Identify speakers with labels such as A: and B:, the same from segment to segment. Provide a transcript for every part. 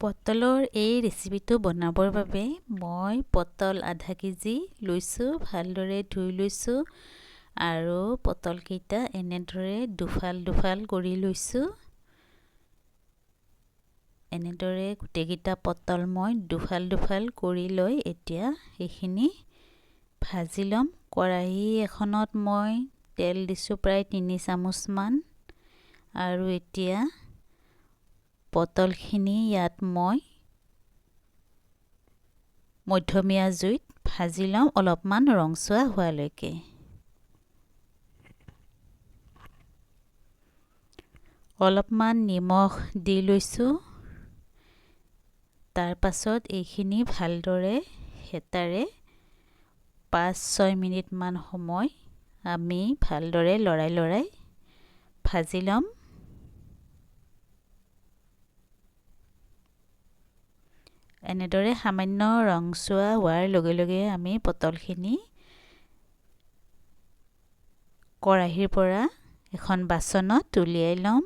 A: পটলৰ এই ৰেচিপিটো বনাবৰ বাবে মই পটল আধা কেজি লৈছোঁ, ভালদৰে ধুই লৈছোঁ আৰু পটলকেইটা এনেদৰে দুফাল দুফাল কৰি লৈছোঁ। এনেদৰে গোটেইকেইটা পটল মই দুফাল দুফাল কৰি লৈ এতিয়া এইখিনি ভাজি ল'ম। কেৰাহী এখনত মই তেল দিছোঁ প্ৰায় 3 চামুচমান আৰু এতিয়া পটলখিনি ইয়াত মই মধ্যমীয়া জুইত ভাজি ল'ম অলপমান ৰংচোৱা হোৱালৈকে। অলপমান নিমখ দি লৈছোঁ। তাৰ পাছত এইখিনি ভালদৰে হেতাৰে 5-6 মিনিটমান সময় আমি ভালদৰে লৰাই ভাজি ল'ম। এনেদৰে সামান্য ৰংচোৱা হোৱাৰ লগে লগে আমি পটলখিনি কেৰাহীৰ পৰা এখন বাচনত উলিয়াই ল'ম।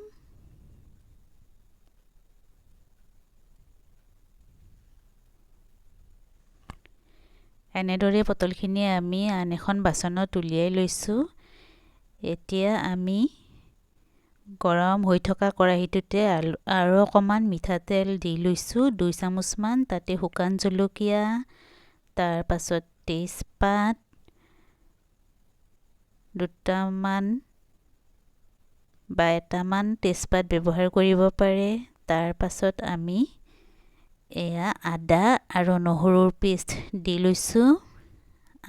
A: এনেদৰে পটলখিনি আমি আন এখন বাচনত উলিয়াই লৈছোঁ। এতিয়া আমি গৰম হৈ থকা কেৰাহীটোতে আৰু অকণমান মিঠাতেল দি লৈছোঁ 2 চামুচমান। তাতে শুকান জলকীয়া, তাৰ পাছত তেজপাত দুটামান বা এটামান তেজপাত ব্যৱহাৰ কৰিব পাৰে। তাৰ পাছত আমি এয়া আদা আৰু নহৰুৰ পেষ্ট দি লৈছোঁ।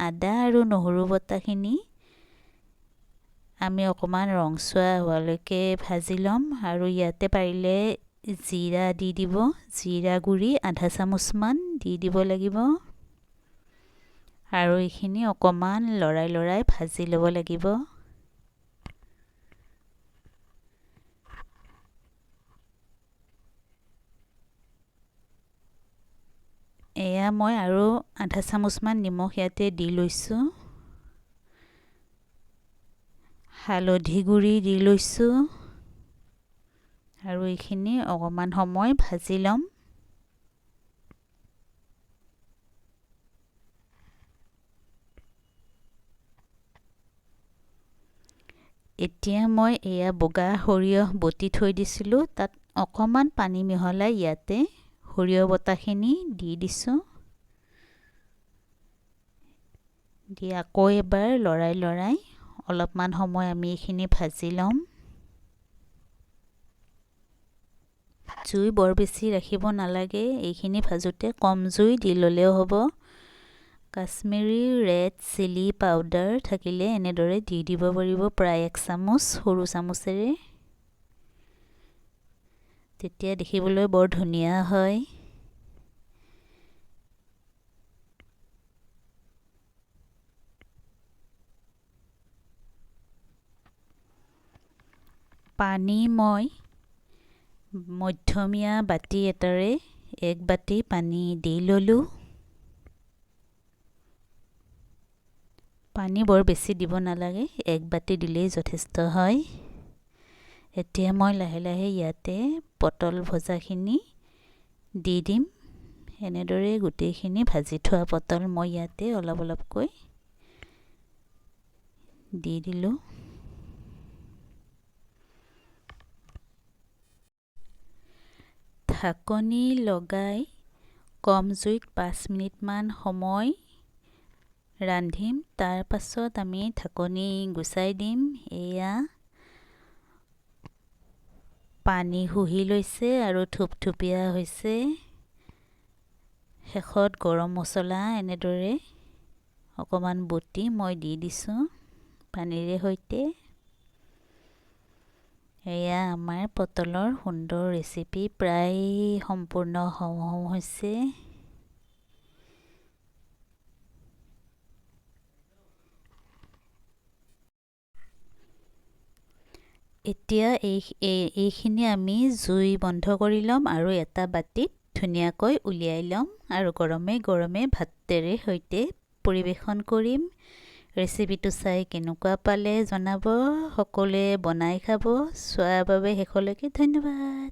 A: আদা আৰু নহৰু বটাখিনি আমি অকণমান ৰংচোৱা হোৱালৈকে ভাজি ল'ম আৰু ইয়াতে পাৰিলে জিৰা দি দিব। জিৰা গুড়ি আধা চামুচমান দি দিব লাগিব আৰু এইখিনি অকণমান লৰাই ভাজি ল'ব লাগিব। এয়া মই আৰু আধা চামুচমান নিমখ ইয়াতে দি লৈছোঁ। হালধি গুড়ি দি লৈছোঁ আৰু এইখিনি অকণমান সময় ভাজি ল'ম। এতিয়া মই এয়া বগা সৰিয়হ বটি থৈ দিছিলোঁ, তাত অকণমান পানী মিহলাই ইয়াতে সৰিয়হ বটাখিনি দি দিছোঁ। দি আকৌ এবাৰ লৰাই অলপমান সময় আমি এইখিনি ভাজি ল'ম। জুই বৰ বেছি ৰাখিব নালাগে, এইখিনি ভাজোতে কম জুই দি ল'লেও হ'ব। কাশ্মীৰী ৰেড চিলি পাউডাৰ থাকিলে এনেদৰে দি দিব পাৰিব প্ৰায় 1 চামুচ সৰু চামুচেৰে, তেতিয়া দেখিবলৈ বৰ ধুনীয়া হয়। পানী মই মধ্যমীয়া বাতি এটাৰে 1 বাতি পানী দি ল'লোঁ। পানী বৰ বেছি দিব নালাগে, 1 বাতি দিলেই যথেষ্ট হয়। এতিয়া মই লাহে ইয়াতে পটল ভজাখিনি দি দিম। এনেদৰে গোটেইখিনি ভাজি থোৱা পটল মই ইয়াতে অলপকৈ দি দিলোঁ। ঢাকনি লগাই কম জুইত 5 মিনিটমান সময় ৰান্ধিম। তাৰ পাছত আমি ঢাকনি গুচাই দিম। এয়া পানী শুহি লৈছে আৰু থুপথুপীয়া হৈছে। শেষত গৰম মছলা এনেদৰে অকণমান বটি মই দি দিছোঁ পানীৰে সৈতে। এয়া আমাৰ পটলৰ সুন্দৰ ৰেচিপি প্ৰায় সম্পূৰ্ণ হওঁ হৈছে। এতিয়া এইখিনি আমি জুই বন্ধ কৰি ল'ম আৰু এটা বাতিত ধুনীয়াকৈ উলিয়াই ল'ম আৰু গৰমে ভাতেৰে সৈতে পৰিৱেশন কৰিম। ৰেচিপিটো চাই কেনেকুৱা পালে জনাব। সকলোৱে বনাই খাব। চোৱাৰ বাবে শেষলৈকে ধন্যবাদ।